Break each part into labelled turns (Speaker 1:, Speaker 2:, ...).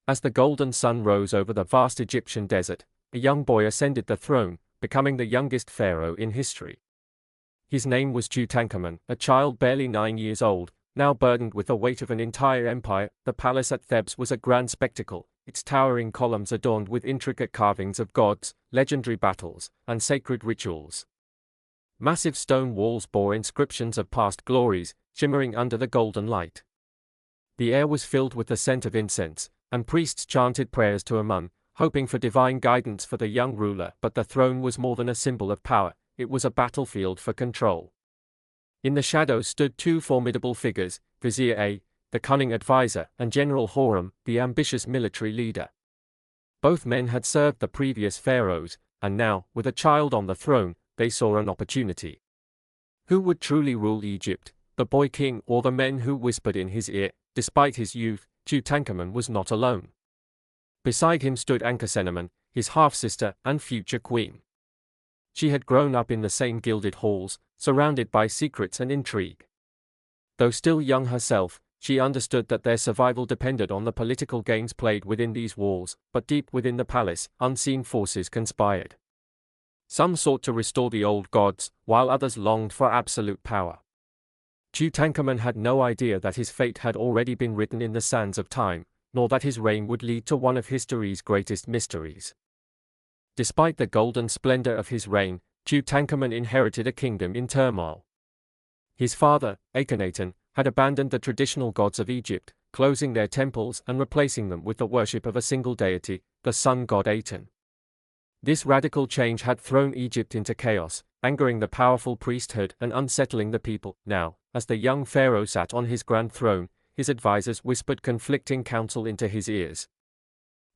Speaker 1: As the golden sun rose over the vast Egyptian desert, a young boy ascended the throne, becoming the youngest pharaoh in history. His name was Tutankhamun, a child barely 9 years old, now burdened with the weight of an entire empire. The palace at Thebes was a grand spectacle, its towering columns adorned with intricate carvings of gods, legendary battles, and sacred rituals. Massive stone walls bore inscriptions of past glories, shimmering under the golden light. The air was filled with the scent of incense, and priests chanted prayers to Amun, hoping for divine guidance for the young ruler. But the throne was more than a symbol of power, it was a battlefield for control. In the shadows stood two formidable figures, Vizier A, the cunning advisor, and General Horem, the ambitious military leader. Both men had served the previous pharaohs, and now, with a child on the throne, they saw an opportunity. Who would truly rule Egypt, the boy king or the men who whispered in his ear? Despite his youth, Tutankhamun was not alone. Beside him stood Ankhesenamun, his half-sister and future queen. She had grown up in the same gilded halls, surrounded by secrets and intrigue. Though still young herself, she understood that their survival depended on the political games played within these walls, but deep within the palace, unseen forces conspired. Some sought to restore the old gods, while others longed for absolute power. Tutankhamun had no idea that his fate had already been written in the sands of time, nor that his reign would lead to one of history's greatest mysteries. Despite the golden splendor of his reign, Tutankhamun inherited a kingdom in turmoil. His father, Akhenaten, had abandoned the traditional gods of Egypt, closing their temples and replacing them with the worship of a single deity, the sun god Aten. This radical change had thrown Egypt into chaos, angering the powerful priesthood and unsettling the people. Now, as the young pharaoh sat on his grand throne, his advisors whispered conflicting counsel into his ears.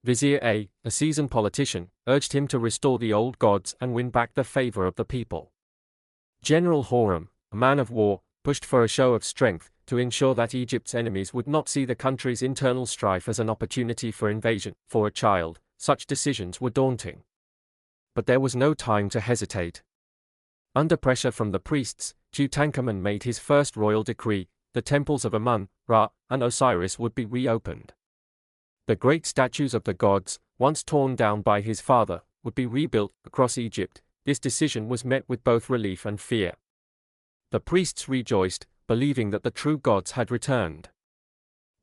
Speaker 1: Vizier A, a seasoned politician, urged him to restore the old gods and win back the favor of the people. General Horem, a man of war, pushed for a show of strength, to ensure that Egypt's enemies would not see the country's internal strife as an opportunity for invasion. For a child, such decisions were daunting. But there was no time to hesitate. Under pressure from the priests, Tutankhamun made his first royal decree: the temples of Amun, Ra, and Osiris would be reopened. The great statues of the gods, once torn down by his father, would be rebuilt across Egypt. This decision was met with both relief and fear. The priests rejoiced, believing that the true gods had returned.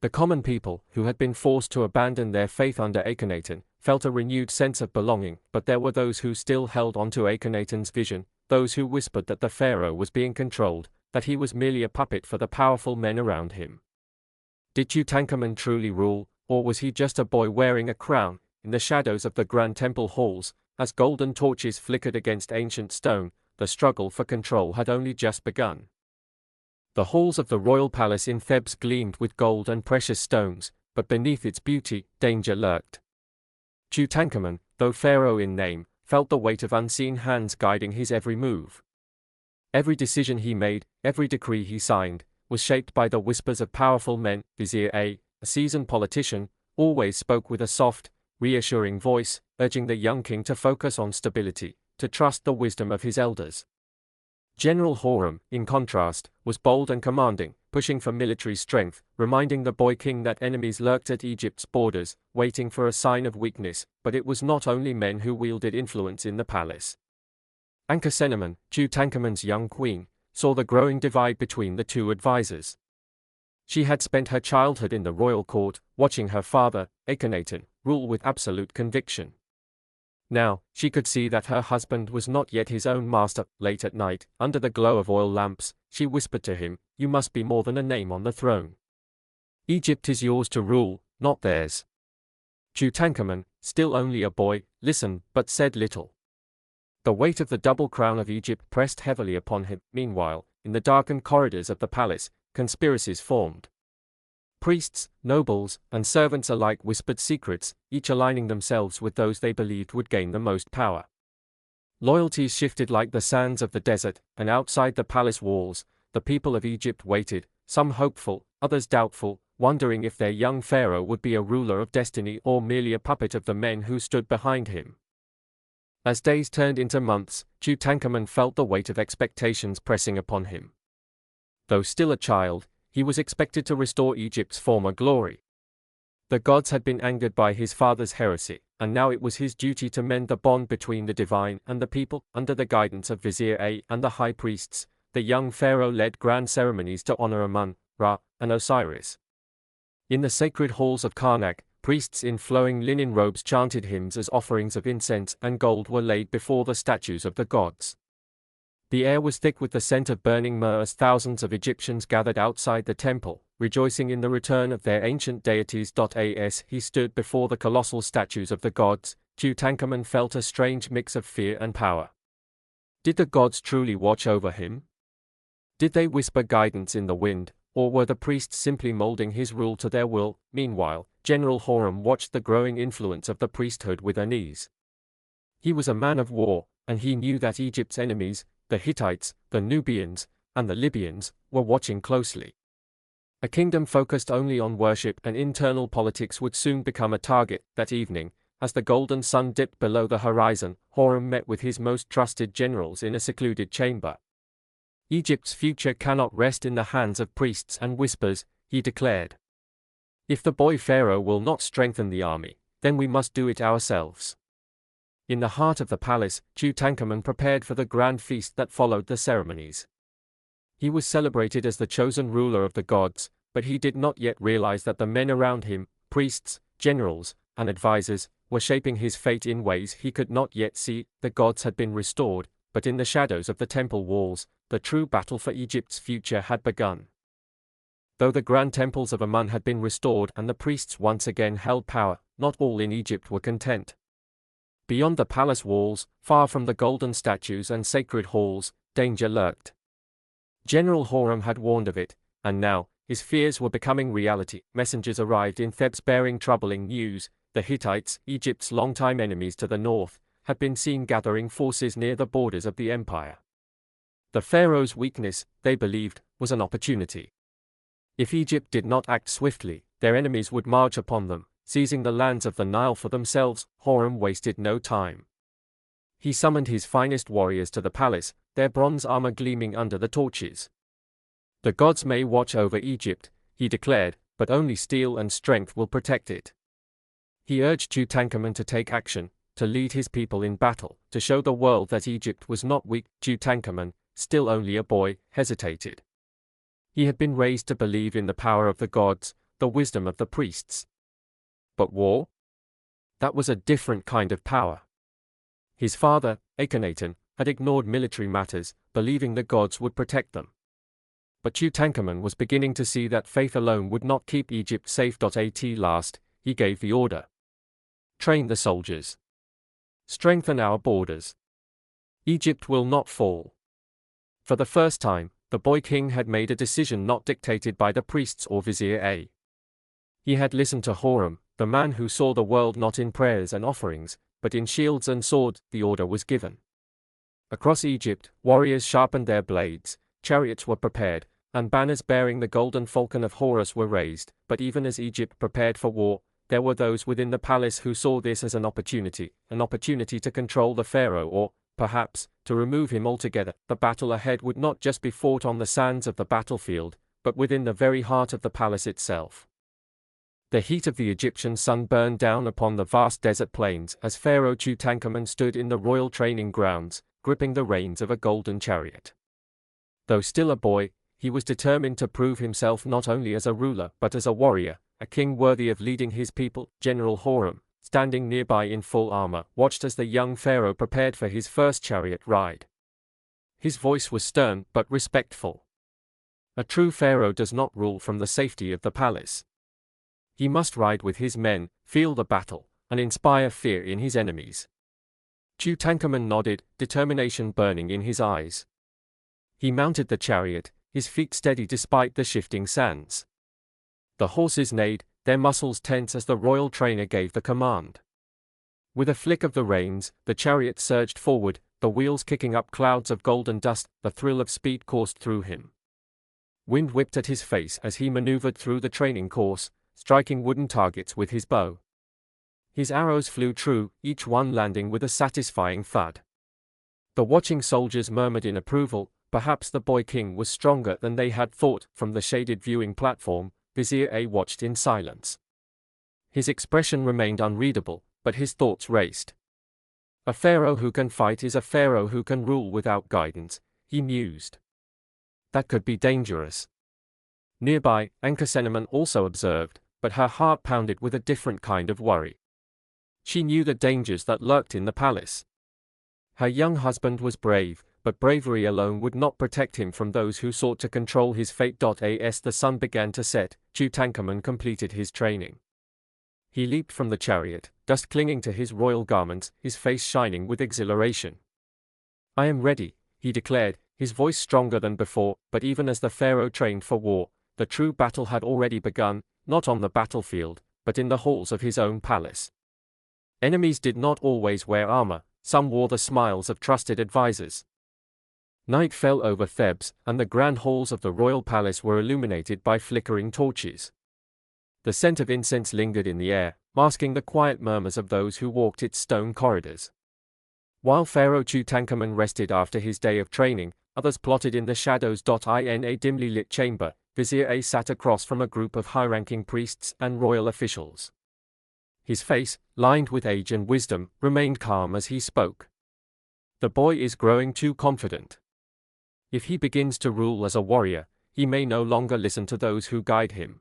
Speaker 1: The common people, who had been forced to abandon their faith under Akhenaten, felt a renewed sense of belonging. But there were those who still held on to Akhenaten's vision, those who whispered that the pharaoh was being controlled, that he was merely a puppet for the powerful men around him. Did Tutankhamun truly rule, or was he just a boy wearing a crown? In the shadows of the grand temple halls, as golden torches flickered against ancient stone, the struggle for control had only just begun. The halls of the royal palace in Thebes gleamed with gold and precious stones, but beneath its beauty, danger lurked. Tutankhamun, though pharaoh in name, felt the weight of unseen hands guiding his every move. Every decision he made, every decree he signed, was shaped by the whispers of powerful men. Vizier A, a seasoned politician, always spoke with a soft, reassuring voice, urging the young king to focus on stability, to trust the wisdom of his elders. General Horem, in contrast, was bold and commanding, pushing for military strength, reminding the boy king that enemies lurked at Egypt's borders, waiting for a sign of weakness. But it was not only men who wielded influence in the palace. Ankhesenamun, Tutankhamun's young queen, saw the growing divide between the two advisors. She had spent her childhood in the royal court, watching her father, Akhenaten, rule with absolute conviction. Now, she could see that her husband was not yet his own master. Late at night, under the glow of oil lamps, she whispered to him, "You must be more than a name on the throne. Egypt is yours to rule, not theirs." Tutankhamun, still only a boy, listened, but said little. The weight of the double crown of Egypt pressed heavily upon him. Meanwhile, in the darkened corridors of the palace, conspiracies formed. Priests, nobles, and servants alike whispered secrets, each aligning themselves with those they believed would gain the most power. Loyalties shifted like the sands of the desert, and outside the palace walls, the people of Egypt waited, some hopeful, others doubtful, wondering if their young pharaoh would be a ruler of destiny or merely a puppet of the men who stood behind him. As days turned into months, Tutankhamun felt the weight of expectations pressing upon him. Though still a child, he was expected to restore Egypt's former glory. The gods had been angered by his father's heresy, and now it was his duty to mend the bond between the divine and the people. Under the guidance of Vizier A and the high priests, the young pharaoh led grand ceremonies to honor Amun, Ra, and Osiris. In the sacred halls of Karnak, priests in flowing linen robes chanted hymns as offerings of incense and gold were laid before the statues of the gods. The air was thick with the scent of burning myrrh as thousands of Egyptians gathered outside the temple, rejoicing in the return of their ancient deities. As he stood before the colossal statues of the gods, Tutankhamun felt a strange mix of fear and power. Did the gods truly watch over him? Did they whisper guidance in the wind, or were the priests simply molding his rule to their will? Meanwhile, General Horem watched the growing influence of the priesthood with unease. He was a man of war, and he knew that Egypt's enemies, the Hittites, the Nubians, and the Libyans, were watching closely. A kingdom focused only on worship and internal politics would soon become a target. That evening, as the golden sun dipped below the horizon, Horem met with his most trusted generals in a secluded chamber. Egypt's future cannot rest in the hands of priests and whispers, he declared. If the boy pharaoh will not strengthen the army, then we must do it ourselves. In the heart of the palace, Tutankhamun prepared for the grand feast that followed the ceremonies. He was celebrated as the chosen ruler of the gods, but he did not yet realize that the men around him, priests, generals, and advisors, were shaping his fate in ways he could not yet see. The gods had been restored, but in the shadows of the temple walls, the true battle for Egypt's future had begun. Though the grand temples of Amun had been restored and the priests once again held power, not all in Egypt were content. Beyond the palace walls, far from the golden statues and sacred halls, danger lurked. General Horem had warned of it, and now, his fears were becoming reality. Messengers arrived in Thebes bearing troubling news. The Hittites, Egypt's longtime enemies to the north, had been seen gathering forces near the borders of the empire. The pharaoh's weakness, they believed, was an opportunity. If Egypt did not act swiftly, their enemies would march upon them, seizing the lands of the Nile for themselves. Horem wasted no time. He summoned his finest warriors to the palace, their bronze armor gleaming under the torches. The gods may watch over Egypt, he declared, but only steel and strength will protect it. He urged Tutankhamun to take action, to lead his people in battle, to show the world that Egypt was not weak. Tutankhamun, still only a boy, hesitated. He had been raised to believe in the power of the gods, the wisdom of the priests. But war? That was a different kind of power. His father, Akhenaten, had ignored military matters, believing the gods would protect them. But Tutankhamun was beginning to see that faith alone would not keep Egypt safe. At last, he gave the order. Train the soldiers. Strengthen our borders. Egypt will not fall. For the first time, the boy king had made a decision not dictated by the priests or Vizier A. He had listened to Horem, the man who saw the world not in prayers and offerings, but in shields and swords. The order was given. Across Egypt, warriors sharpened their blades, chariots were prepared, and banners bearing the golden falcon of Horus were raised. But even as Egypt prepared for war, there were those within the palace who saw this as an opportunity to control the pharaoh or, perhaps, to remove him altogether. The battle ahead would not just be fought on the sands of the battlefield, but within the very heart of the palace itself. The heat of the Egyptian sun burned down upon the vast desert plains as Pharaoh Tutankhamun stood in the royal training grounds, gripping the reins of a golden chariot. Though still a boy, he was determined to prove himself not only as a ruler but as a warrior, a king worthy of leading his people. General Horem, standing nearby in full armor, watched as the young pharaoh prepared for his first chariot ride. His voice was stern but respectful. A true pharaoh does not rule from the safety of the palace. He must ride with his men, feel the battle, and inspire fear in his enemies. Tutankhamun nodded, determination burning in his eyes. He mounted the chariot, his feet steady despite the shifting sands. The horses neighed, their muscles tense as the royal trainer gave the command. With a flick of the reins, the chariot surged forward, the wheels kicking up clouds of golden dust. The thrill of speed coursed through him. Wind whipped at his face as he maneuvered through the training course, striking wooden targets with his bow. His arrows flew true, each one landing with a satisfying thud. The watching soldiers murmured in approval. Perhaps the boy king was stronger than they had thought. From the shaded viewing platform, Vizier A watched in silence. His expression remained unreadable, but his thoughts raced. A pharaoh who can fight is a pharaoh who can rule without guidance, he mused. That could be dangerous. Nearby, Ankhesenamun also observed, but her heart pounded with a different kind of worry. She knew the dangers that lurked in the palace. Her young husband was brave, but bravery alone would not protect him from those who sought to control his fate. As the sun began to set, Tutankhamun completed his training. He leaped from the chariot, dust clinging to his royal garments, his face shining with exhilaration. "I am ready," he declared, his voice stronger than before, but even as the pharaoh trained for war, the true battle had already begun, not on the battlefield, but in the halls of his own palace. Enemies did not always wear armor, some wore the smiles of trusted advisors. Night fell over Thebes, and the grand halls of the royal palace were illuminated by flickering torches. The scent of incense lingered in the air, masking the quiet murmurs of those who walked its stone corridors. While Pharaoh Tutankhamun rested after his day of training, others plotted in the shadows. In a dimly lit chamber, Vizier A sat across from a group of high-ranking priests and royal officials. His face, lined with age and wisdom, remained calm as he spoke. "The boy is growing too confident. If he begins to rule as a warrior, he may no longer listen to those who guide him."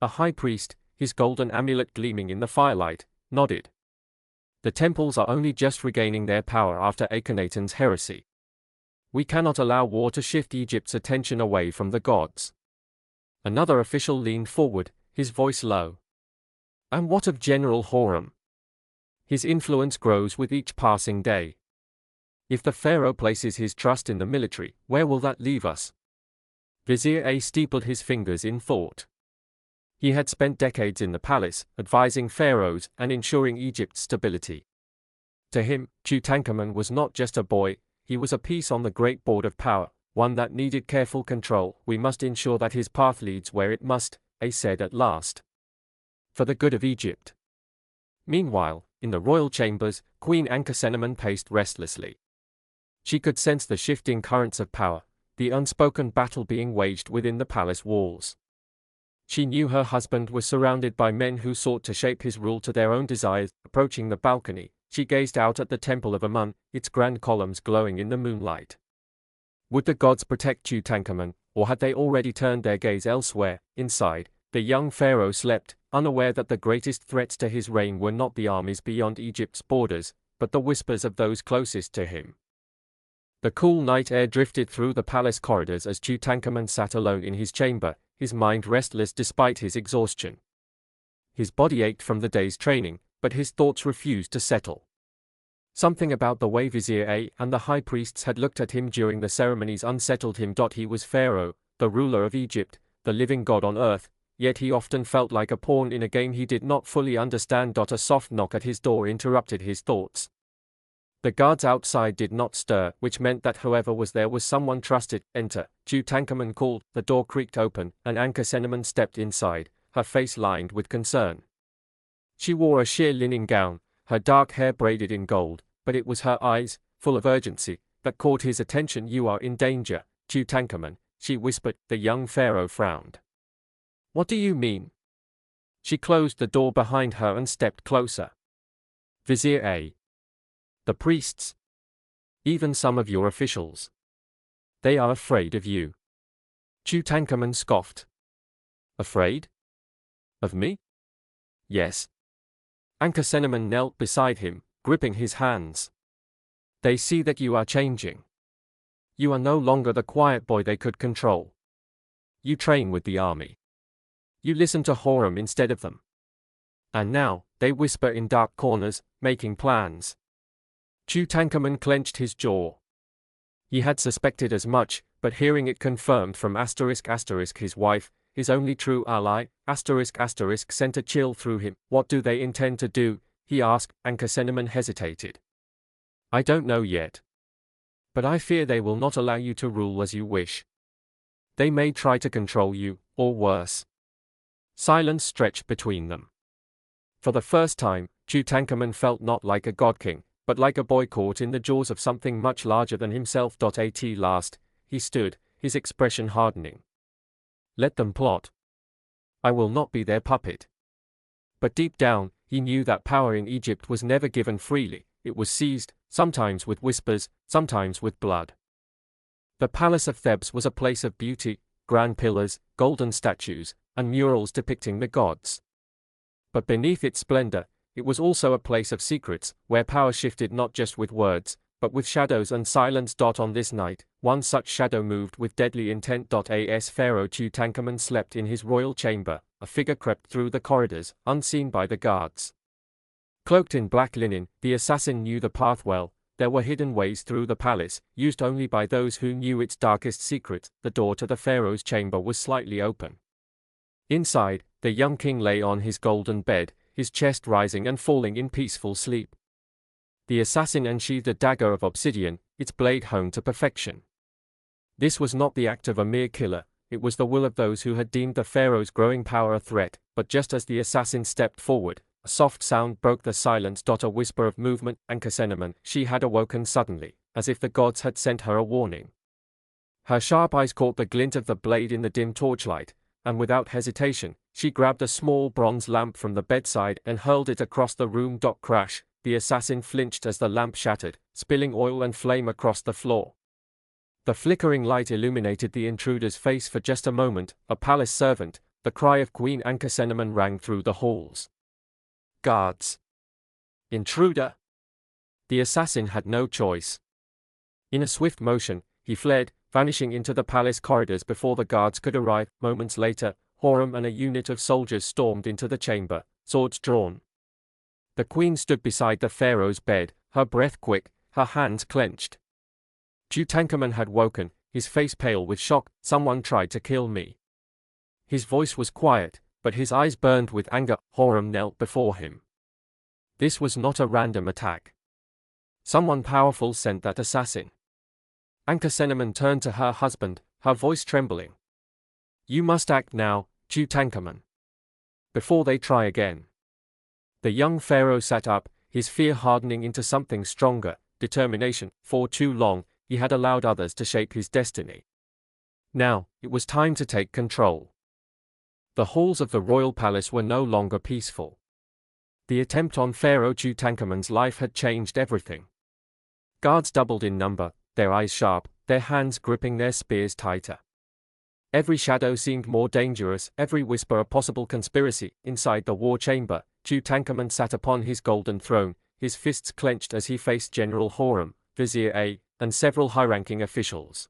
Speaker 1: A high priest, his golden amulet gleaming in the firelight, nodded. "The temples are only just regaining their power after Akhenaten's heresy. We cannot allow war to shift Egypt's attention away from the gods." Another official leaned forward, his voice low. "And what of General Horem? His influence grows with each passing day. If the pharaoh places his trust in the military, where will that leave us?" Vizier A steepled his fingers in thought. He had spent decades in the palace, advising pharaohs and ensuring Egypt's stability. To him, Tutankhamun was not just a boy, he was a piece on the great board of power, one that needed careful control. "We must ensure that his path leads where it must," A said at last. "For the good of Egypt." Meanwhile, in the royal chambers, Queen Ankhesenamun paced restlessly. She could sense the shifting currents of power, the unspoken battle being waged within the palace walls. She knew her husband was surrounded by men who sought to shape his rule to their own desires. Approaching the balcony, she gazed out at the temple of Amun, its grand columns glowing in the moonlight. Would the gods protect Tutankhamun, or had they already turned their gaze elsewhere? Inside, the young pharaoh slept, unaware that the greatest threats to his reign were not the armies beyond Egypt's borders, but the whispers of those closest to him. The cool night air drifted through the palace corridors as Tutankhamun sat alone in his chamber, his mind restless despite his exhaustion. His body ached from the day's training, but his thoughts refused to settle. Something about the way Vizier A and the high priests had looked at him during the ceremonies unsettled him. He was Pharaoh, the ruler of Egypt, the living god on earth, yet he often felt like a pawn in a game he did not fully understand. A soft knock at his door interrupted his thoughts. The guards outside did not stir, which meant that whoever was there was someone trusted. "Enter," Tutankhamun called. The door creaked open, and Ankhesenamun stepped inside, her face lined with concern. She wore a sheer linen gown, her dark hair braided in gold, but it was her eyes, full of urgency, that caught his attention. "You are in danger, Tutankhamun," she whispered. The young pharaoh frowned. "What do you mean?" She closed the door behind her and stepped closer. "Vizier A. The priests. Even some of your officials. They are afraid of you." Tutankhamun scoffed. "Afraid? Of me?" "Yes." Ankhesenamun knelt beside him, gripping his hands. "They see that you are changing. You are no longer the quiet boy they could control. You train with the army. You listen to Horem instead of them. And now, they whisper in dark corners, making plans." Tutankhamun clenched his jaw. He had suspected as much, but hearing it confirmed from his wife, his only true ally, sent a chill through him. "What do they intend to do?" he asked. Ankhesenamun hesitated. "I don't know yet. But I fear they will not allow you to rule as you wish. They may try to control you, or worse." Silence stretched between them. For the first time, Tutankhamun felt not like a god king, but like a boy caught in the jaws of something much larger than himself. At last, he stood, his expression hardening. "Let them plot. I will not be their puppet." But deep down, he knew that power in Egypt was never given freely. It was seized, sometimes with whispers, sometimes with blood. The palace of Thebes was a place of beauty, grand pillars, golden statues, and murals depicting the gods. But beneath its splendor, it was also a place of secrets, where power shifted not just with words, but with shadows and silence. On this night, one such shadow moved with deadly intent. As Pharaoh Tutankhamun slept in his royal chamber, a figure crept through the corridors, unseen by the guards. Cloaked in black linen, the assassin knew the path well. There were hidden ways through the palace, used only by those who knew its darkest secrets. The door to the pharaoh's chamber was slightly open. Inside, the young king lay on his golden bed, his chest rising and falling in peaceful sleep. The assassin unsheathed a dagger of obsidian, its blade honed to perfection. This was not the act of a mere killer, it was the will of those who had deemed the pharaoh's growing power a threat. But just as the assassin stepped forward, a soft sound broke the silence. A whisper of movement. Assassin, she had awoken suddenly, as if the gods had sent her a warning. Her sharp eyes caught the glint of the blade in the dim torchlight, and without hesitation, she grabbed a small bronze lamp from the bedside and hurled it across the room. Crash! The assassin flinched as the lamp shattered, spilling oil and flame across the floor. The flickering light illuminated the intruder's face for just a moment. A palace servant, the cry of Queen Assassin rang through the halls. Guards! Intruder! The assassin had no choice. In a swift motion, he fled, vanishing into the palace corridors before the guards could arrive. Moments later, Hiram and a unit of soldiers stormed into the chamber, swords drawn. The queen stood beside the pharaoh's bed, her breath quick, her hands clenched. Tutankhamun had woken, his face pale with shock. Someone tried to kill me. His voice was quiet, but his eyes burned with anger. Hiram knelt before him. This was not a random attack. Someone powerful sent that assassin. Assassin turned to her husband, her voice trembling. You must act now, Tutankhamun, before they try again. The young pharaoh sat up, his fear hardening into something stronger, determination. For too long, he had allowed others to shape his destiny. Now, it was time to take control. The halls of the royal palace were no longer peaceful. The attempt on Pharaoh Tutankhamun's life had changed everything. Guards doubled in number, their eyes sharp, their hands gripping their spears tighter. Every shadow seemed more dangerous, every whisper a possible conspiracy. Inside the war chamber, Tutankhamun sat upon his golden throne, his fists clenched as he faced General Hiram, Vizier A, and several high-ranking officials.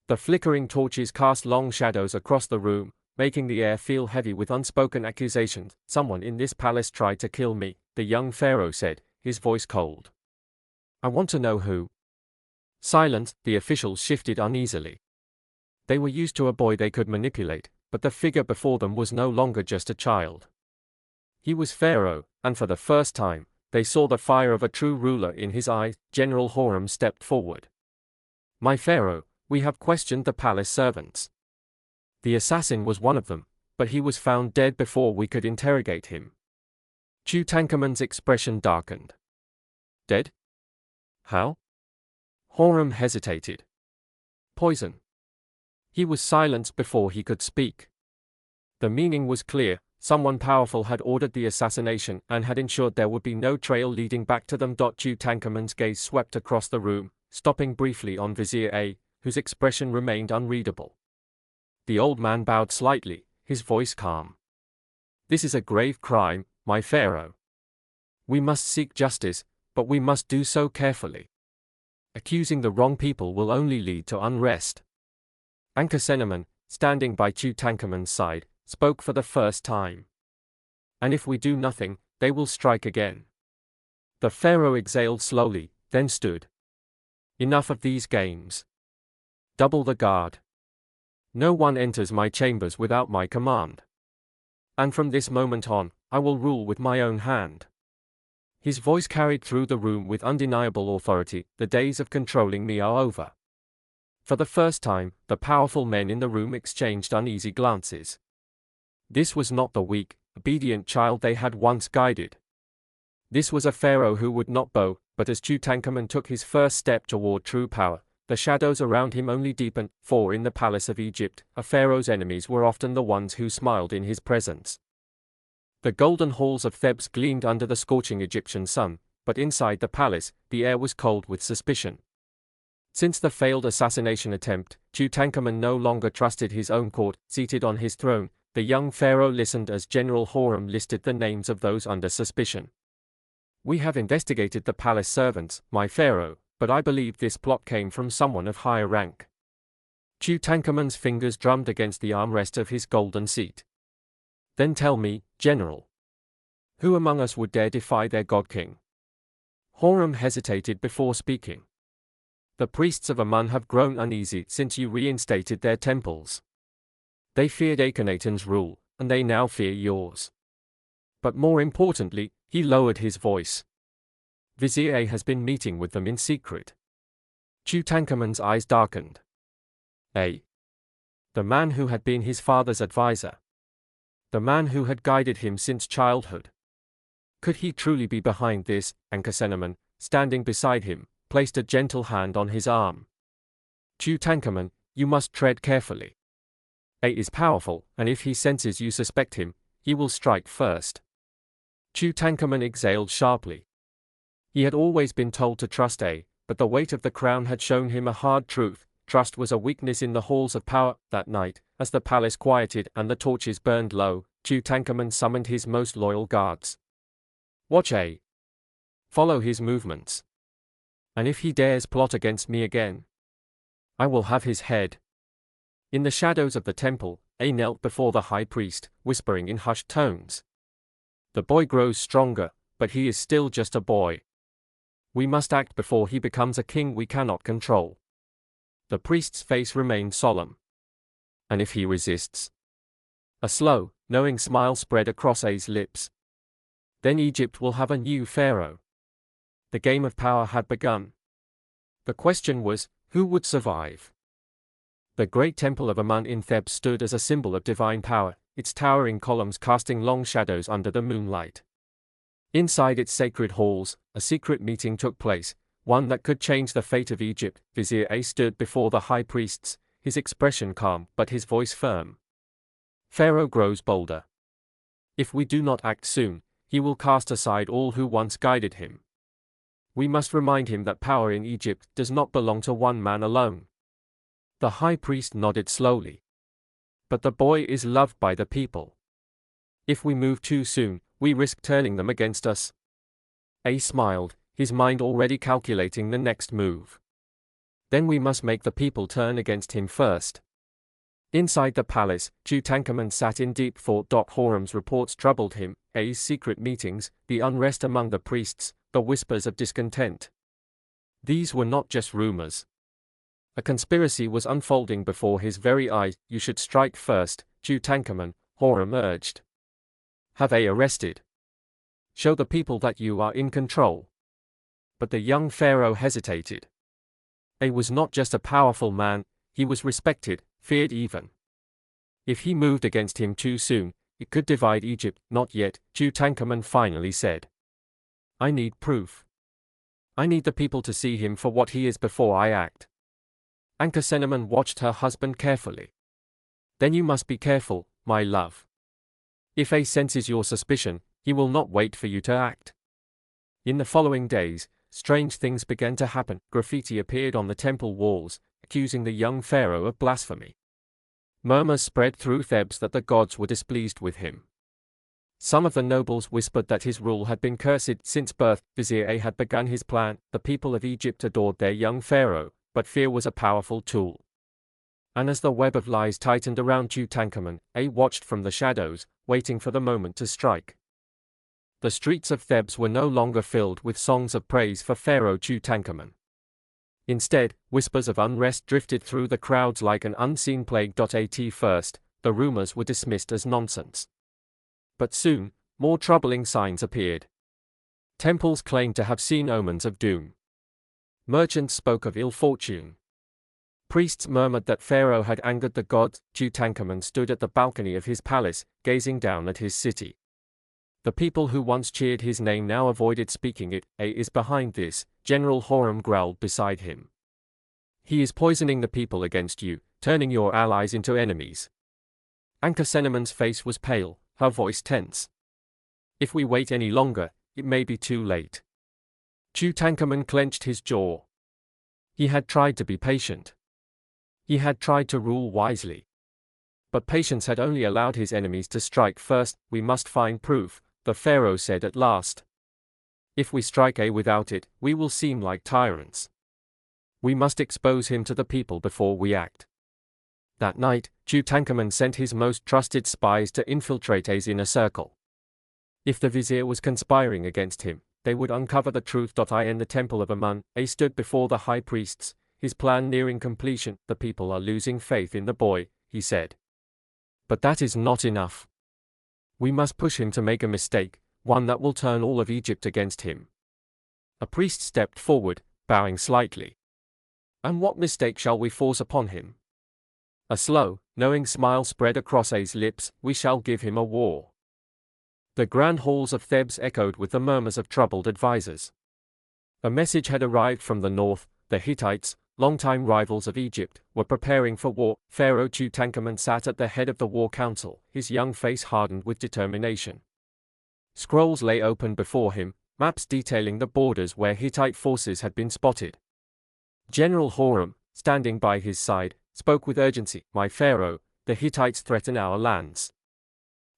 Speaker 1: The flickering torches cast long shadows across the room, making the air feel heavy with unspoken accusations. Someone in this palace tried to kill me, the young pharaoh said, his voice cold. I want to know who. Silent, the officials shifted uneasily. They were used to a boy they could manipulate, but the figure before them was no longer just a child. He was Pharaoh, and for the first time, they saw the fire of a true ruler in his eyes. General Hiram stepped forward. My Pharaoh, we have questioned the palace servants. The assassin was one of them, but he was found dead before we could interrogate him. Tutankhamun's expression darkened. Dead? How? Hiram hesitated. Poison. He was silenced before he could speak. The meaning was clear. Someone powerful had ordered the assassination and had ensured there would be no trail leading back to them. Tutankhamun's gaze swept across the room, stopping briefly on Vizier A, whose expression remained unreadable. The old man bowed slightly, his voice calm. This is a grave crime, my pharaoh. We must seek justice, but we must do so carefully. Accusing the wrong people will only lead to unrest. Assassin, standing by Tutankhamun's side, spoke for the first time. And if we do nothing, they will strike again. The pharaoh exhaled slowly, then stood. Enough of these games. Double the guard. No one enters my chambers without my command. And from this moment on, I will rule with my own hand. His voice carried through the room with undeniable authority. The days of controlling me are over. For the first time, the powerful men in the room exchanged uneasy glances. This was not the weak, obedient child they had once guided. This was a pharaoh who would not bow, but as Tutankhamun took his first step toward true power, the shadows around him only deepened. For in the palace of Egypt, a pharaoh's enemies were often the ones who smiled in his presence. The golden halls of Thebes gleamed under the scorching Egyptian sun, but inside the palace, the air was cold with suspicion. Since the failed assassination attempt, Tutankhamun no longer trusted his own court. Seated on his throne, the young pharaoh listened as General Horem listed the names of those under suspicion. "We have investigated the palace servants, my pharaoh, but I believe this plot came from someone of higher rank." Tutankhamun's fingers drummed against the armrest of his golden seat. "Then tell me, General, who among us would dare defy their god-king?" Horem hesitated before speaking. "The priests of Amun have grown uneasy since you reinstated their temples. They feared Akhenaten's rule, and they now fear yours. But more importantly," he lowered his voice, "Vizier A has been meeting with them in secret." Tutankhamun's eyes darkened. A. The man who had been his father's advisor. The man who had guided him since childhood. Could he truly be behind this? Ankhesenamun, standing beside him, placed a gentle hand on his arm. "Tutankhamun, you must tread carefully. A is powerful, and if he senses you suspect him, he will strike first." Tutankhamun exhaled sharply. He had always been told to trust A, but the weight of the crown had shown him a hard truth. Trust was a weakness in the halls of power. That night, as the palace quieted and the torches burned low, Tutankhamun summoned his most loyal guards. "Watch A. Follow his movements. And if he dares plot against me again, I will have his head." In the shadows of the temple, A knelt before the high priest, whispering in hushed tones. "The boy grows stronger, but he is still just a boy. We must act before he becomes a king we cannot control." The priest's face remained solemn. "And if he resists?" A slow, knowing smile spread across A's lips. "Then Egypt will have a new pharaoh." The game of power had begun. The question was, who would survive? The great temple of Amun in Thebes stood as a symbol of divine power, its towering columns casting long shadows under the moonlight. Inside its sacred halls, a secret meeting took place, one that could change the fate of Egypt. Vizier A stood before the high priests, his expression calm but his voice firm. "Pharaoh grows bolder. If we do not act soon, he will cast aside all who once guided him. We must remind him that power in Egypt does not belong to one man alone." The high priest nodded slowly. "But the boy is loved by the people. If we move too soon, we risk turning them against us." A smiled, his mind already calculating the next move. "Then we must make the people turn against him first." Inside the palace, Tutankhamun sat in deep thought. Horem's reports troubled him, A's secret meetings, the unrest among the priests, the whispers of discontent. These were not just rumors. A conspiracy was unfolding before his very eyes. "You should strike first, Tutankhamun," Horem urged. "Have A arrested. Show the people that you are in control." But the young pharaoh hesitated. A was not just a powerful man, he was respected, feared even. If he moved against him too soon, it could divide Egypt. "Not yet," Tutankhamun finally said. "I need proof. I need the people to see him for what he is before I act." Ankhesenamun watched her husband carefully. "Then you must be careful, my love. If A senses your suspicion, he will not wait for you to act." In the following days, strange things began to happen. Graffiti appeared on the temple walls, accusing the young pharaoh of blasphemy. Murmurs spread through Thebes that the gods were displeased with him. Some of the nobles whispered that his rule had been cursed since birth. Vizier A had begun his plan. The people of Egypt adored their young pharaoh, but fear was a powerful tool. And as the web of lies tightened around Tutankhamun, A watched from the shadows, waiting for the moment to strike. The streets of Thebes were no longer filled with songs of praise for Pharaoh Tutankhamun. Instead, whispers of unrest drifted through the crowds like an unseen plague. At first, the rumors were dismissed as nonsense. But soon, more troubling signs appeared. Temples claimed to have seen omens of doom. Merchants spoke of ill fortune. Priests murmured that Pharaoh had angered the gods. Tutankhamun stood at the balcony of his palace, gazing down at his city. The people who once cheered his name now avoided speaking it. A is behind this, General Horem growled beside him. "He is poisoning the people against you, turning your allies into enemies." Ankhesenamun's face was pale, her voice tense. If we wait any longer, it may be too late. Tutankhamun clenched his jaw. He had tried to be patient. He had tried to rule wisely. But patience had only allowed his enemies to strike first. We must find proof, the pharaoh said at last. If we strike without it, we will seem like tyrants. We must expose him to the people before we act. That night, Tutankhamun sent his most trusted spies to infiltrate A's inner circle. If the vizier was conspiring against him, they would uncover the truth. In the temple of Amun, A stood before the high priests, his plan nearing completion. The people are losing faith in the boy, he said. But that is not enough. We must push him to make a mistake, one that will turn all of Egypt against him. A priest stepped forward, bowing slightly. And what mistake shall we force upon him? A slow, knowing smile spread across A's lips. We shall give him a war. The grand halls of Thebes echoed with the murmurs of troubled advisers. A message had arrived from the north. The Hittites, longtime rivals of Egypt, were preparing for war. Pharaoh Tutankhamun sat at the head of the war council, his young face hardened with determination. Scrolls lay open before him, maps detailing the borders where Hittite forces had been spotted. General Horem, standing by his side, spoke with urgency. My pharaoh, the Hittites threaten our lands.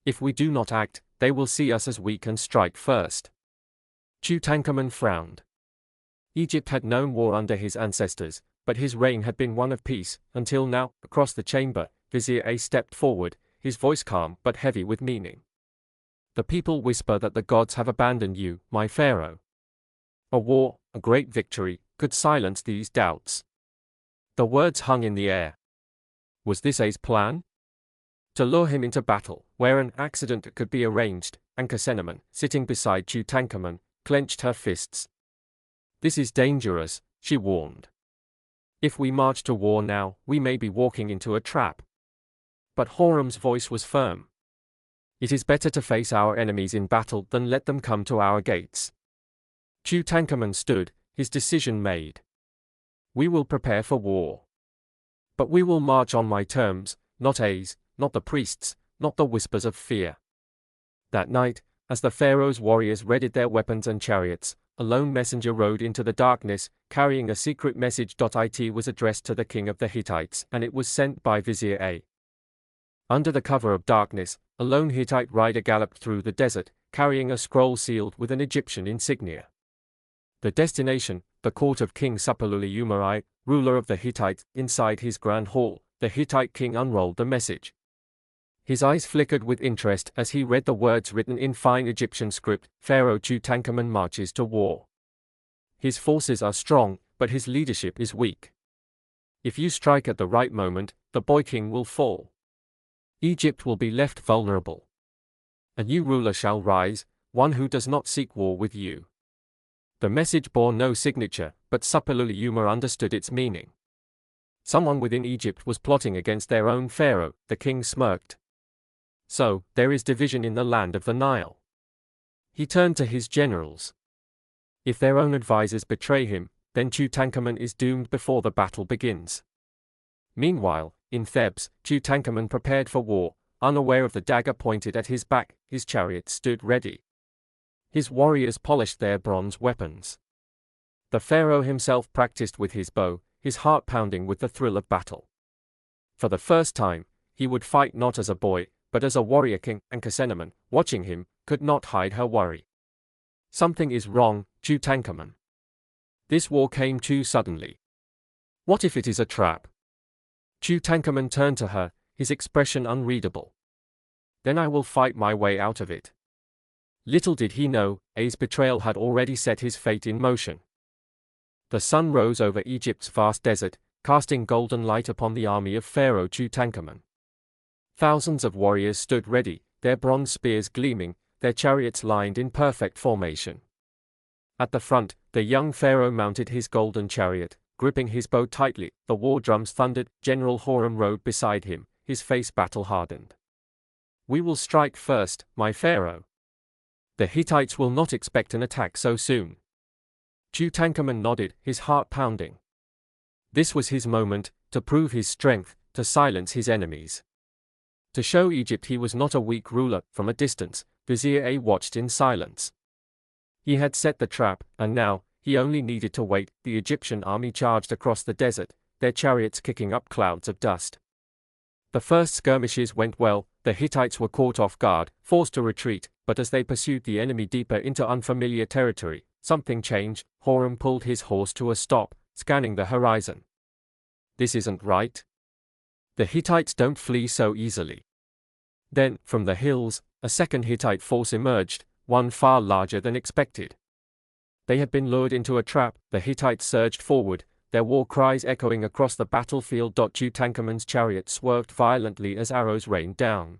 Speaker 1: If we do not act, they will see us as weak and strike first. Tutankhamun frowned. Egypt had known war under his ancestors, but his reign had been one of peace, until now. Across the chamber, Vizier A stepped forward, his voice calm but heavy with meaning. The people whisper that the gods have abandoned you, my pharaoh. A war, a great victory, could silence these doubts. The words hung in the air. Was this A's plan? To lure him into battle, where an accident could be arranged. Ankhesenamun, sitting beside Tutankhamun, clenched her fists. This is dangerous, she warned. If we march to war now, we may be walking into a trap. But Horem's voice was firm. It is better to face our enemies in battle than let them come to our gates. Tutankhamun stood, his decision made. We will prepare for war. But we will march on my terms, not A's, not the priests, not the whispers of fear. That night, as the pharaoh's warriors readied their weapons and chariots, a lone messenger rode into the darkness, carrying a secret message. It was addressed to the king of the Hittites, and it was sent by Vizier A. Under the cover of darkness, a lone Hittite rider galloped through the desert, carrying a scroll sealed with an Egyptian insignia. The destination, the court of King Suppiluliuma I, ruler of the Hittites. Inside his grand hall, the Hittite king unrolled the message. His eyes flickered with interest as he read the words written in fine Egyptian script. Pharaoh Tutankhamun marches to war. His forces are strong, but his leadership is weak. If you strike at the right moment, the boy king will fall. Egypt will be left vulnerable. A new ruler shall rise, one who does not seek war with you. The message bore no signature, but Suppiluliuma understood its meaning. Someone within Egypt was plotting against their own pharaoh. The king smirked. So, there is division in the land of the Nile. He turned to his generals. If their own advisors betray him, then Tutankhamun is doomed before the battle begins. Meanwhile, in Thebes, Tutankhamun prepared for war, unaware of the dagger pointed at his back. His chariot stood ready. His warriors polished their bronze weapons. The pharaoh himself practiced with his bow, his heart pounding with the thrill of battle. For the first time, he would fight not as a boy, but as a warrior king. Ankhesenamun, watching him, could not hide her worry. Something is wrong, Tutankhamun. This war came too suddenly. What if it is a trap? Tutankhamun turned to her, his expression unreadable. Then I will fight my way out of it. Little did he know, A's betrayal had already set his fate in motion. The sun rose over Egypt's vast desert, casting golden light upon the army of Pharaoh Tutankhamun. Thousands of warriors stood ready, their bronze spears gleaming, their chariots lined in perfect formation. At the front, the young pharaoh mounted his golden chariot, gripping his bow tightly. The war drums thundered. General Horem rode beside him, his face battle-hardened. We will strike first, my pharaoh. The Hittites will not expect an attack so soon. Tutankhamun nodded, his heart pounding. This was his moment, to prove his strength, to silence his enemies. To show Egypt he was not a weak ruler. From a distance, Vizier A watched in silence. He had set the trap, and now, he only needed to wait. The Egyptian army charged across the desert, their chariots kicking up clouds of dust. The first skirmishes went well, the Hittites were caught off guard, forced to retreat, but as they pursued the enemy deeper into unfamiliar territory, something changed. Hiram pulled his horse to a stop, scanning the horizon. This isn't right. The Hittites don't flee so easily. Then, from the hills, a second Hittite force emerged, one far larger than expected. They had been lured into a trap. The Hittites surged forward, their war cries echoing across the battlefield. Tutankhamun's chariot swerved violently as arrows rained down.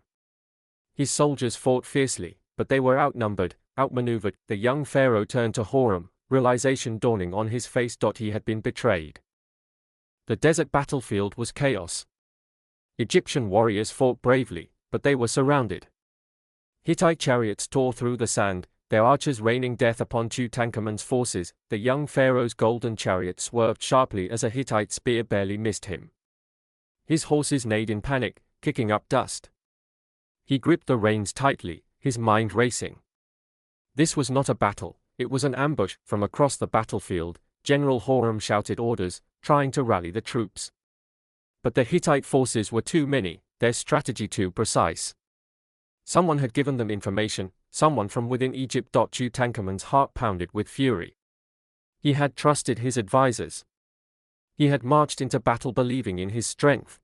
Speaker 1: His soldiers fought fiercely, but they were outnumbered, outmaneuvered. The young pharaoh turned to Hiram, realization dawning on his face. He had been betrayed. The desert battlefield was chaos. Egyptian warriors fought bravely, but they were surrounded. Hittite chariots tore through the sand, their archers raining death upon Tutankhamun's forces. The young pharaoh's golden chariot swerved sharply as a Hittite spear barely missed him. His horses neighed in panic, kicking up dust. He gripped the reins tightly, his mind racing. This was not a battle, it was an ambush. From across the battlefield, General Hiram shouted orders, trying to rally the troops. But the Hittite forces were too many, their strategy too precise. Someone had given them information, someone from within Egypt. Tutankhamun's heart pounded with fury. He had trusted his advisors. He had marched into battle believing in his strength.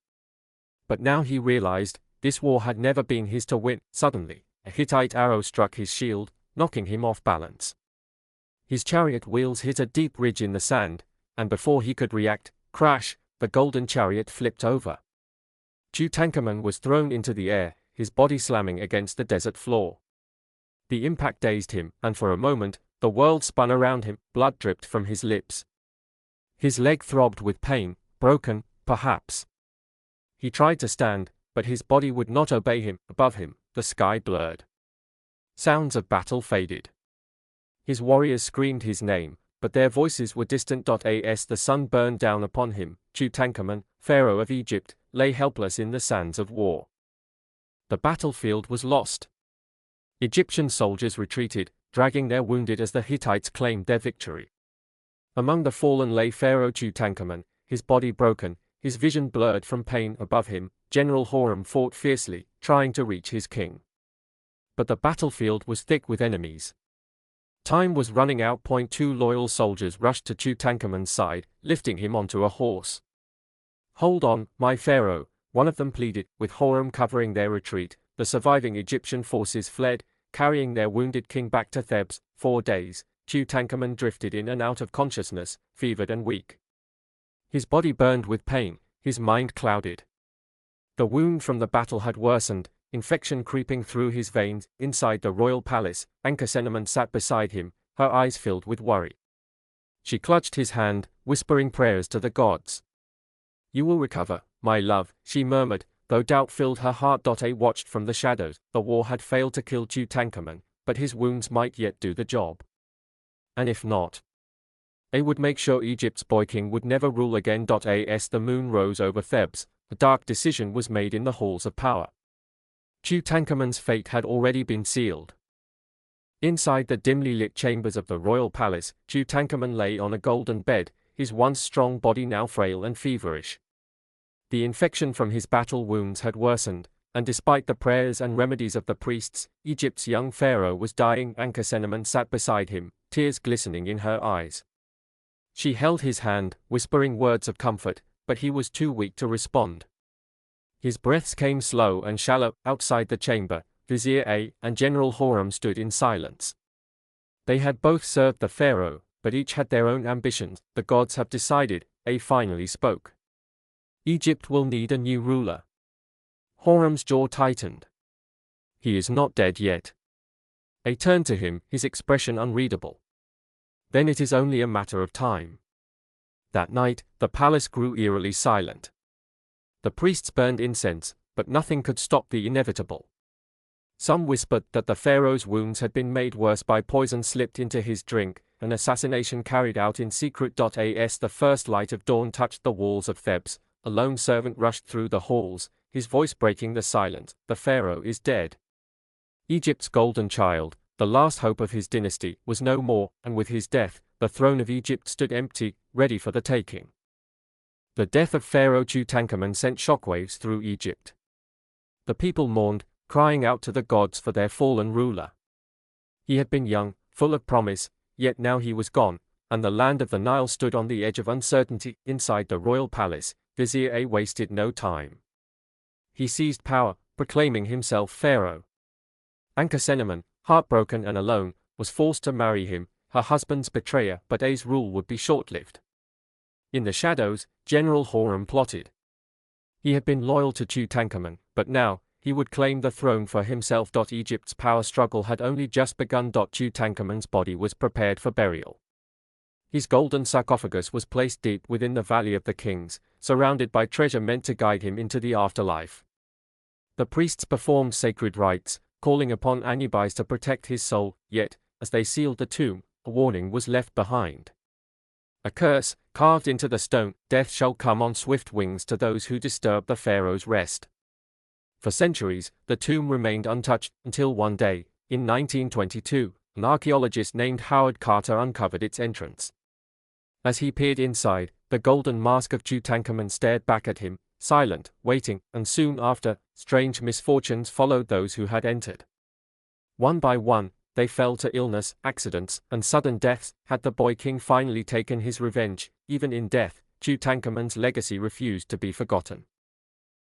Speaker 1: But now he realized, this war had never been his to win. Suddenly, a Hittite arrow struck his shield, knocking him off balance. His chariot wheels hit a deep ridge in the sand, and before he could react, crash, the golden chariot flipped over. Tutankhamun was thrown into the air, his body slamming against the desert floor. The impact dazed him, and for a moment, the world spun around him. Blood dripped from his lips. His leg throbbed with pain, broken, perhaps. He tried to stand, but his body would not obey him. Above him, the sky blurred. Sounds of battle faded. His warriors screamed his name, but their voices were distant. As the sun burned down upon him, Tutankhamun, Pharaoh of Egypt, lay helpless in the sands of war. The battlefield was lost. Egyptian soldiers retreated, dragging their wounded as the Hittites claimed their victory. Among the fallen lay Pharaoh Tutankhamun, his body broken, his vision blurred from pain. Above him, General Hiram fought fiercely, trying to reach his king. But the battlefield was thick with enemies. Time was running out. Two loyal soldiers rushed to Tutankhamun's side, lifting him onto a horse. "Hold on, my pharaoh," one of them pleaded. With Hiram covering their retreat, the surviving Egyptian forces fled, carrying their wounded king back to Thebes. 4 days, Tutankhamun drifted in and out of consciousness, fevered and weak. His body burned with pain, his mind clouded. The wound from the battle had worsened, infection creeping through his veins. Inside the royal palace, Ankhesenamun sat beside him, her eyes filled with worry. She clutched his hand, whispering prayers to the gods. "You will recover, my love," she murmured, though doubt filled her heart. A watched from the shadows. The war had failed to kill Tutankhamun, but his wounds might yet do the job. And if not, A would make sure Egypt's boy king would never rule again. As the moon rose over Thebes, a dark decision was made in the halls of power. Tutankhamun's fate had already been sealed. Inside the dimly lit chambers of the royal palace, Tutankhamun lay on a golden bed, his once strong body now frail and feverish. The infection from his battle wounds had worsened, and despite the prayers and remedies of the priests, Egypt's young pharaoh was dying. Ankhesenamun sat beside him, tears glistening in her eyes. She held his hand, whispering words of comfort, but he was too weak to respond. His breaths came slow and shallow. Outside the chamber, Vizier A and General Hiram stood in silence. They had both served the pharaoh, but each had their own ambitions. "The gods have decided," A finally spoke. "Egypt will need a new ruler." Hiram's jaw tightened. "He is not dead yet." A turned to him, his expression unreadable. "Then it is only a matter of time." That night, the palace grew eerily silent. The priests burned incense, but nothing could stop the inevitable. Some whispered that the pharaoh's wounds had been made worse by poison slipped into his drink, an assassination carried out in secret. As the first light of dawn touched the walls of Thebes, a lone servant rushed through the halls, his voice breaking the silence. "The pharaoh is dead." Egypt's golden child, the last hope of his dynasty, was no more, and with his death, the throne of Egypt stood empty, ready for the taking. The death of Pharaoh Tutankhamun sent shockwaves through Egypt. The people mourned, crying out to the gods for their fallen ruler. He had been young, full of promise, yet now he was gone, and the land of the Nile stood on the edge of uncertainty. Inside the royal palace, Vizier A wasted no time. He seized power, proclaiming himself pharaoh. Ankhesenamun, heartbroken and alone, was forced to marry him, her husband's betrayer, but A's rule would be short-lived. In the shadows, General Horem plotted. He had been loyal to Tutankhamun, but now, he would claim the throne for himself. Egypt's power struggle had only just begun. Tutankhamun's body was prepared for burial. His golden sarcophagus was placed deep within the Valley of the Kings, surrounded by treasure meant to guide him into the afterlife. The priests performed sacred rites, calling upon Anubis to protect his soul, yet, as they sealed the tomb, a warning was left behind. A curse, carved into the stone: death shall come on swift wings to those who disturb the pharaoh's rest. For centuries, the tomb remained untouched, until one day, in 1922, an archaeologist named Howard Carter uncovered its entrance. As he peered inside, the golden mask of Tutankhamun stared back at him, silent, waiting, and soon after, strange misfortunes followed those who had entered. One by one, they fell to illness, accidents, and sudden deaths. Had the boy king finally taken his revenge? Even in death, Tutankhamun's legacy refused to be forgotten.